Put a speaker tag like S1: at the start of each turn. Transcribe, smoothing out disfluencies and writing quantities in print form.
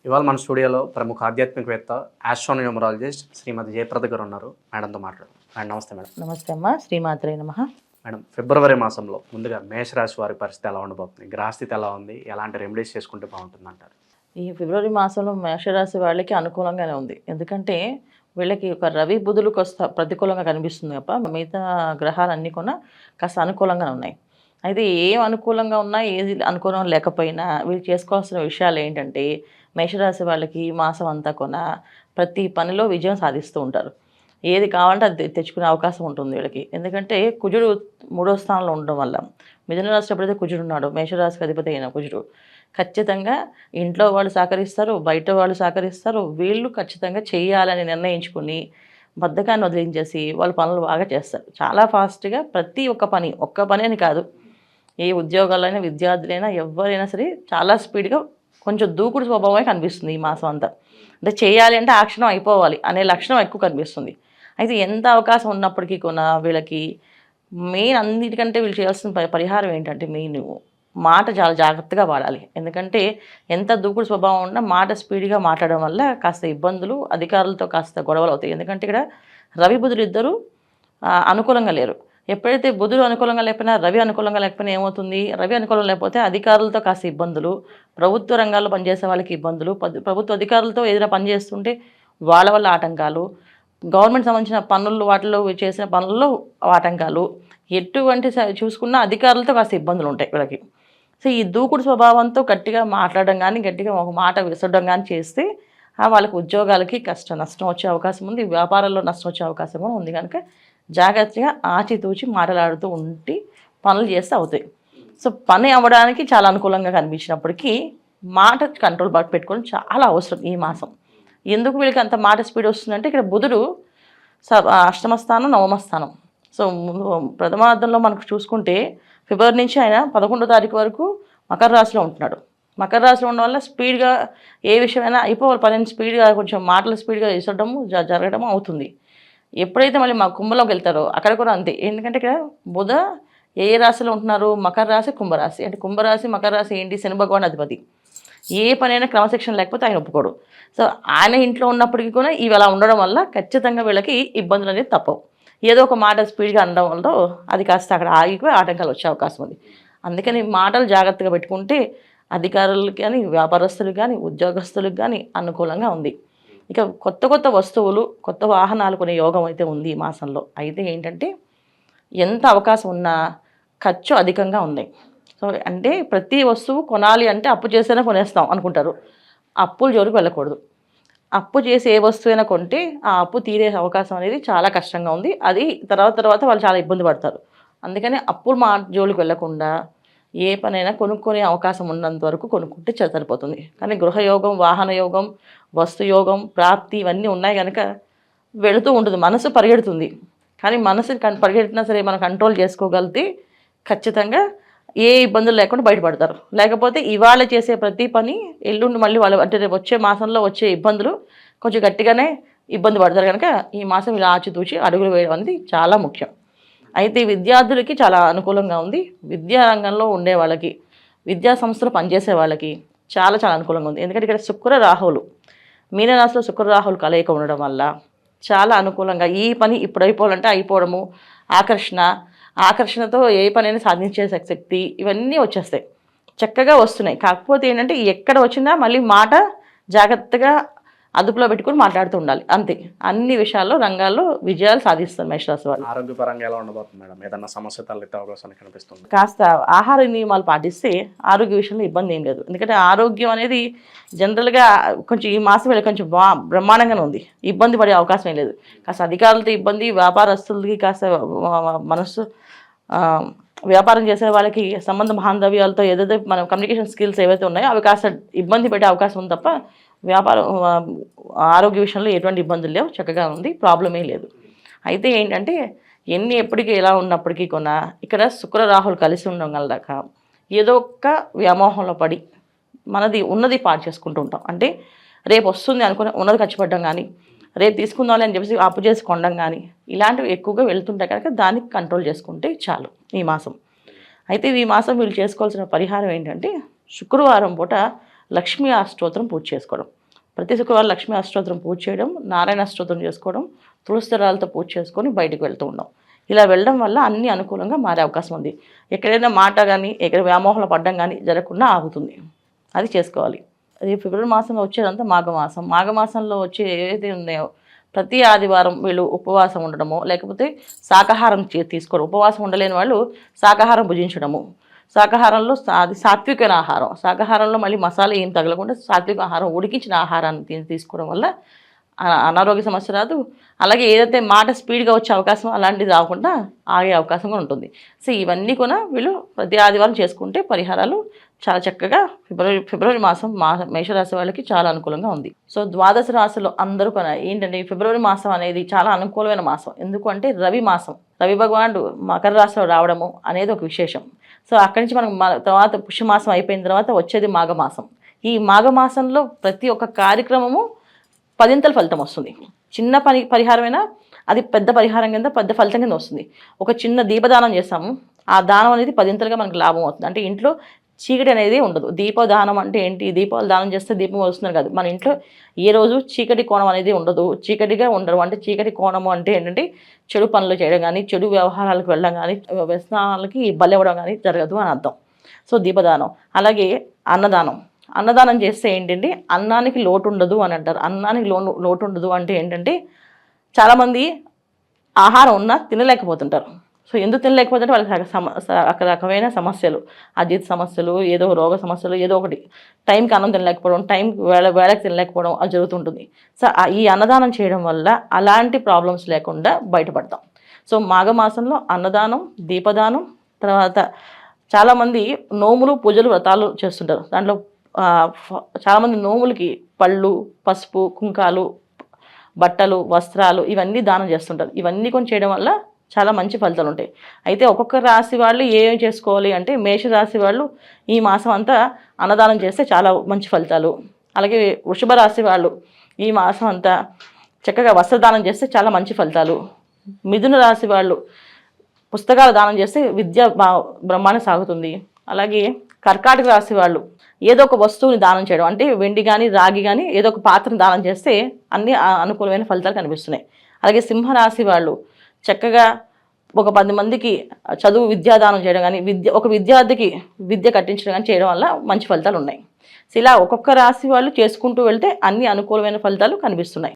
S1: ఇవాళ మన స్టూడియోలో ప్రముఖ ఆధ్యాత్మికవేత్త, ఆస్ట్రోన్యూమరాలజిస్ట్ శ్రీమతి జయప్రద గారు ఉన్నారు. మేడంతో మాట్లాడు. మేడం నమస్తే మేడం.
S2: నమస్తే అమ్మ. శ్రీమాత్రే నమః.
S1: మేడం, ఫిబ్రవరి మాసంలో ముందుగా మేషరాశి వారి పరిస్థితి ఎలా ఉండబోతుంది? గ్రహస్థితి ఎలా ఉంది? ఎలాంటి రెమెడీస్ చేసుకుంటే బాగుంటుంది అంటారు?
S2: ఈ ఫిబ్రవరి మాసంలో మేషరాశి వాళ్ళకి అనుకూలంగానే ఉంది. ఎందుకంటే వీళ్ళకి ఒక రవి బుధులు ప్రతికూలంగా కనిపిస్తుంది తప్ప మిగతా గ్రహాలన్నీ కూడా కాస్త అనుకూలంగానే ఉన్నాయి. అయితే ఏం అనుకూలంగా ఉన్నా ఏది అనుకూలం లేకపోయినా వీళ్ళు చేసుకోవాల్సిన విషయాలు ఏంటంటే, మేషరాశి వాళ్ళకి ఈ మాసం అంతా కూడా ప్రతి పనిలో విజయం సాధిస్తూ ఉంటారు. ఏది కావాలంటే అది తెచ్చుకునే అవకాశం ఉంటుంది వీళ్ళకి. ఎందుకంటే కుజుడు 3వ స్థానంలో ఉండడం వల్ల, మిథున రాశి ఎప్పుడైతే కుజుడు ఉన్నాడో, మేషరాశికి అధిపతి అయిన కుజుడు ఖచ్చితంగా ఇంట్లో వాళ్ళు సహకరిస్తారు, బయట వాళ్ళు సహకరిస్తారు. వీళ్ళు ఖచ్చితంగా చేయాలని నిర్ణయించుకుని బద్ధకాన్ని వదిలించేసి వాళ్ళ పనులు బాగా చేస్తారు. చాలా ఫాస్ట్గా ప్రతి ఒక్క పని అని కాదు, ఏ ఉద్యోగాలైనా విద్యార్థులైనా ఎవరైనా సరే చాలా స్పీడ్గా కొంచెం దూకుడు స్వభావమే కనిపిస్తుంది ఈ మాసం అంతా. అంటే చేయాలి అంటే ఆ క్షణం అయిపోవాలి అనే లక్షణం ఎక్కువ కనిపిస్తుంది. అయితే ఎంత అవకాశం ఉన్నప్పటికీ కూడా వీళ్ళకి మెయిన్ అన్నిటికంటే వీళ్ళు చేయాల్సిన పరిహారం ఏంటంటే, మెయిన్ మాట చాలా జాగ్రత్తగా వాడాలి. ఎందుకంటే ఎంత దూకుడు స్వభావం ఉన్నా మాట స్పీడ్గా మాట్లాడడం వల్ల కాస్త ఇబ్బందులు, అధికారులతో కాస్త గొడవలు అవుతాయి. ఎందుకంటే ఇక్కడ రవి బుధులు ఇద్దరు అనుకూలంగా లేరు. ఎప్పుడైతే బుధుడు అనుకూలంగా లేకపోయినా, రవి అనుకూలంగా లేకపోయినా ఏమవుతుంది? రవి అనుకూలం లేకపోతే అధికారులతో కాస్త ఇబ్బందులు, ప్రభుత్వ రంగాల్లో పనిచేసే వాళ్ళకి ఇబ్బందులు, ప్రభుత్వ అధికారులతో ఏదైనా పని చేస్తుంటే వాళ్ళ వల్ల ఆటంకాలు, గవర్నమెంట్ సంబంధించిన పనులు వాటిలో చేసిన పనుల్లో ఆటంకాలు, ఎటువంటి చూసుకున్న అధికారులతో కాస్త ఇబ్బందులు ఉంటాయి వీళ్ళకి. సో ఈ దూకుడు స్వభావంతో గట్టిగా మాట్లాడడం కానీ, గట్టిగా ఒక మాట విసరడం కానీ చేస్తే వాళ్ళకి ఉద్యోగాలకి నష్టం వచ్చే అవకాశం ఉంది, వ్యాపారాల్లో నష్టం వచ్చే అవకాశం కూడా ఉంది. కనుక జాగ్రత్తగా ఆచితూచి మాట్లాడుతూ ఉండి పనులు చేస్తే అవుతాయి. సో పని అవ్వడానికి చాలా అనుకూలంగా కనిపించినప్పటికీ మాట కంట్రోల్ పెట్టుకోవడం చాలా అవసరం ఈ మాసం. ఎందుకు వీళ్ళకి అంత మాట స్పీడ్ వస్తుందంటే, ఇక్కడ బుధుడు అష్టమ స్థానం, నవమ స్థానం. సో ప్రథమార్థంలో మనకు చూసుకుంటే ఫిబ్రవరి నుంచి ఆయన 11వ తారీఖు వరకు మకర రాశిలో ఉంటున్నాడు. మకర రాశిలో ఉండడం వల్ల స్పీడ్గా ఏ విషయమైనా అయిపోవాలి, పని స్పీడ్గా కొంచెం మాటలు స్పీడ్గా వేసడము జరగడము అవుతుంది. ఎప్పుడైతే మళ్ళీ మా కుంభంలోకి వెళ్తారో అక్కడ కూడా అంతే. ఎందుకంటే ఇక్కడ బుధ ఏ రాశిలో ఉంటున్నారు? మకర రాశి, కుంభరాశి. అంటే కుంభరాశి, మకర రాశి ఏంటి? శని భగవాన్ అధిపతి. ఏ పనైనా క్రమశిక్షణ లేకపోతే ఆయన ఒప్పుకోడు. సో ఆయన ఇంట్లో ఉన్నప్పటికీ కూడా ఇవి అలా ఉండడం వల్ల ఖచ్చితంగా వీళ్ళకి ఇబ్బందులు అనేది తప్పవు. ఏదో ఒక మాట స్పీడ్గా అనడం వల్ల అది కాస్త అక్కడ ఆగిపోయి ఆటంకాలు వచ్చే అవకాశం ఉంది. అందుకని మాటలు జాగ్రత్తగా పెట్టుకుంటే అధికారులకు కానీ, వ్యాపారస్తులకు కానీ, ఉద్యోగస్తులకు కానీ అనుకూలంగా ఉంది. ఇక కొత్త వస్తువులు, కొత్త వాహనాలు కొనే యోగం అయితే ఉంది ఈ మాసంలో. అయితే ఏంటంటే ఎంత అవకాశం ఉన్నా ఖర్చు అధికంగా ఉంది. సో అంటే ప్రతి వస్తువు కొనాలి అంటే అప్పు చేస్తేనే కొనేస్తాం అనుకుంటారు. అప్పుల జోలికి వెళ్ళకూడదు. అప్పు చేసి ఏ వస్తువైనా కొంటే ఆ అప్పు తీరే అవకాశం అనేది చాలా కష్టంగా ఉంది. అది తర్వాత వాళ్ళు చాలా ఇబ్బంది పడతారు. అందుకని అప్పులు జోలికి వెళ్ళకుండా ఏ పనైనా కొనుక్కునే అవకాశం ఉన్నంత వరకు కొనుక్కుంటే సరిపోతుంది. కానీ గృహయోగం, వాహన యోగం, వస్తు యోగం, ప్రాప్తి ఇవన్నీ ఉన్నాయి కనుక వెళుతూ ఉంటుంది. మనసు పరిగెడుతుంది. కానీ మనసు పరిగెట్టినా సరే మనం కంట్రోల్ చేసుకోగలిగితే ఖచ్చితంగా ఏ ఇబ్బందులు లేకుండా బయటపడతారు. లేకపోతే ఇవాళ చేసే ప్రతి పని ఎల్లుండి మళ్ళీ వాళ్ళు అంటే రేపు వచ్చే మాసంలో వచ్చే ఇబ్బందులు కొంచెం గట్టిగానే ఇబ్బంది పడతారు. కనుక ఈ మాసం ఇలా ఆచితూచి అడుగులు వేయడం అనేది చాలా ముఖ్యం. అయితే విద్యార్థులకి చాలా అనుకూలంగా ఉంది. విద్యా రంగంలో ఉండే వాళ్ళకి, విద్యా సంస్థలో పనిచేసే వాళ్ళకి చాలా అనుకూలంగా ఉంది. ఎందుకంటే ఇక్కడ శుక్ర రాహువులు, మీనరాశిలో శుక్ర రాహువులు కలయిక ఉండడం వల్ల చాలా అనుకూలంగా ఈ పని ఇప్పుడు అయిపోవాలంటే అయిపోవడము, ఆకర్షణతో ఏ పనైనా సాధించే శక్తి ఇవన్నీ వచ్చేస్తాయి, చక్కగా వస్తున్నాయి. కాకపోతే ఏంటంటే ఎక్కడ వచ్చినా మళ్ళీ మాట జాగ్రత్తగా అదుపులో పెట్టుకుని మాట్లాడుతూ ఉండాలి. అంతే. అన్ని విషయాల్లో రంగాల్లో విజయాలు సాధిస్తారు మేషరాశి వాళ్ళు.
S1: ఆరోగ్యపరంగా ఎలా ఉండబోతుంది మేడం? ఏదన్నా సమస్య తలెత్తే అవకాశం కనిపిస్తుంది?
S2: కాస్త ఆహార నియమాలు పాటిస్తే ఆరోగ్య విషయంలో ఇబ్బంది ఏం లేదు. ఎందుకంటే ఆరోగ్యం అనేది జనరల్గా కొంచెం ఈ మాసం వెళ్ళి కొంచెం బ్రహ్మాండంగానే ఉంది. ఇబ్బంది పడే అవకాశం ఏం లేదు. కాస్త అధికారులతో ఇబ్బంది, వ్యాపారస్తులకి కాస్త మనస్సు, వ్యాపారం చేసే వాళ్ళకి సంబంధ బాంధవ్యాలతో ఏదైతే మన కమ్యూనికేషన్ స్కిల్స్ ఏవైతే ఉన్నాయో అవి కాస్త ఇబ్బంది పెట్టే అవకాశం ఉంది తప్ప ఆరోగ్య విషయంలో ఎటువంటి ఇబ్బందులు లేవు, చక్కగా ఉంది, ప్రాబ్లమే లేదు. అయితే ఏంటంటే ఎప్పటికీ ఎలా ఉన్నప్పటికీ కొన్నా ఇక్కడ శుక్ర రాహులు కలిసి ఉండడం వల్ల ఏదో ఒక వ్యామోహంలో పడి ఉన్నది పాడు చేసుకుంటూ ఉంటాం. అంటే రేపు వస్తుంది అనుకుని ఉన్నది ఖర్చు పెట్టడం కానీ, రేపు తీసుకుందామని అని చెప్పేసి అప్పు చేసి కొనడం కానీ ఇలాంటివి ఎక్కువగా వెళ్తుంటాయి. కనుక దానికి కంట్రోల్ చేసుకుంటే చాలు ఈ మాసం. అయితే ఈ మాసం వీళ్ళు చేసుకోవాల్సిన పరిహారం ఏంటంటే, శుక్రవారం పూట లక్ష్మీ అష్టోత్తరం పూజ చేసుకోవడం, ప్రతి శుక్రవారం లక్ష్మీ అష్టోత్తరం పూజ చేయడం, నారాయణ అష్టోత్తరం చేసుకోవడం, తులసి దళాలతో పూజ చేసుకొని బయటకు వెళ్తూ ఉన్నాం. ఇలా వెళ్ళడం వల్ల అన్ని అనుకూలంగా మారే అవకాశం ఉంది. ఎక్కడైనా మాట కానీ ఎక్కడ వ్యామోహంలో పడడం కానీ జరగకుండా ఆగుతుంది. అది చేసుకోవాలి. అది ఫిబ్రవరి మాసంలో వచ్చేదంతా మాఘమాసం. మాఘమాసంలో వచ్చే ఏదైతే ఉన్నాయో ప్రతి ఆదివారం వీళ్ళు ఉపవాసం ఉండడము, లేకపోతే శాకాహారం తీసుకోవడం. ఉపవాసం ఉండలేని వాళ్ళు శాకాహారం భుజించడము. శాకాహారంలో అది సాత్వికమైన ఆహారం. శాకాహారంలో మళ్ళీ మసాలా ఏం తగలకుండా సాత్విక ఆహారం, ఉడికించిన ఆహారాన్ని తీసుకోవడం వల్ల అనారోగ్య సమస్య రాదు. అలాగే ఏదైతే మాట స్పీడ్గా వచ్చే అవకాశం అలాంటిది రాకుండా ఆగే అవకాశం కూడా ఉంటుంది. సో ఇవన్నీ కూడా వీళ్ళు ప్రతి ఆదివారం చేసుకుంటే పరిహారాలు చాలా చక్కగా ఫిబ్రవరి మాసం మేషరాశి వాళ్ళకి చాలా అనుకూలంగా ఉంది. సో ద్వాదశ రాశిలో అందరూ కూడా ఏంటంటే ఫిబ్రవరి మాసం అనేది చాలా అనుకూలమైన మాసం. ఎందుకంటే రవి మాసం, రవి భగవానుడు మకర రాశిలో రావడము అనేది ఒక విశేషం. సో అక్కడి నుంచి మనం తర్వాత పుష్యమాసం అయిపోయిన తర్వాత వచ్చేది మాఘమాసం. ఈ మాఘమాసంలో ప్రతి ఒక్క కార్యక్రమము 10ంతల ఫలితం వస్తుంది. చిన్న పరిహారమైనా అది పెద్ద పరిహారం కింద పెద్ద ఫలితం కింద వస్తుంది. ఒక చిన్న దీపదానం చేస్తాము, ఆ దానం అనేది 10ంతలుగా మనకు లాభం అవుతుంది. అంటే ఇంట్లో చీకటి అనేది ఉండదు. దీపదానం అంటే ఏంటి? దీపాలు దానం చేస్తే దీపం వస్తున్నారు కాదు, మన ఇంట్లో ఏ రోజు చీకటి కోణం అనేది ఉండదు, చీకటిగా ఉండరు. అంటే చీకటి కోణము అంటే ఏంటంటే చెడు పనులు చేయడం కానీ, చెడు వ్యవహారాలకు వెళ్ళడం కానీ, వ్యసనాలకి బలివ్వడం కానీ జరగదు అని అర్థం. సో దీపదానం. అలాగే అన్నదానం చేస్తే ఏంటంటే అన్నానికి లోటు ఉండదు అని అంటారు. అన్నానికి లోటు ఉండదు అంటే ఏంటంటే చాలామంది ఆహారం ఉన్నా తినలేకపోతుంటారు. సో ఎందుకు తినలేకపోతుంటే వాళ్ళకి రకరకమైన సమస్యలు, అజీర్తి సమస్యలు, ఏదో రోగ సమస్యలు, ఏదో ఒకటి టైంకి అన్నం తినలేకపోవడం, టైంకి వేళకి తినలేకపోవడం అది జరుగుతుంటుంది. సో ఈ అన్నదానం చేయడం వల్ల అలాంటి ప్రాబ్లమ్స్ లేకుండా బయటపడతాం. సో మాఘమాసంలో అన్నదానం, దీపదానం, తర్వాత చాలామంది నోములు, పూజలు, వ్రతాలు చేస్తుంటారు. దాంట్లో చాలామంది నోములకి పళ్ళు, పసుపు, కుంకాలు, బట్టలు, వస్త్రాలు ఇవన్నీ దానం చేస్తుంటారు. ఇవన్నీ కొన్ని చేయడం వల్ల చాలా మంచి ఫలితాలు ఉంటాయి. అయితే ఒక్కొక్క రాశి వాళ్ళు ఏం చేసుకోవాలి అంటే మేషరాశి వాళ్ళు ఈ మాసం అంతా అన్నదానం చేస్తే చాలా మంచి ఫలితాలు. అలాగే వృషభ రాశి వాళ్ళు ఈ మాసం అంతా చక్కగా వస్త్రదానం చేస్తే చాలా మంచి ఫలితాలు. మిథున రాశి వాళ్ళు పుస్తకాలు దానం చేస్తే విద్య బ్రహ్మాండంగా సాగుతుంది. అలాగే కర్కాటక రాశి వాళ్ళు ఏదో ఒక వస్తువుని దానం చేయడం, అంటే వెండి కానీ రాగి కానీ ఏదో ఒక పాత్రను దానం చేస్తే అన్ని అనుకూలమైన ఫలితాలు కనిపిస్తున్నాయి. అలాగే సింహరాశి వాళ్ళు చక్కగా ఒక 10 మందికి చదువు విద్యాదానం చేయడం కానీ, ఒక విద్యార్థికి విద్య కట్టించడం కానీ చేయడం వల్ల మంచి ఫలితాలు ఉన్నాయి. సో ఇలా ఒక్కొక్క రాశి వాళ్ళు చేసుకుంటూ వెళ్తే అన్ని అనుకూలమైన ఫలితాలు కనిపిస్తున్నాయి.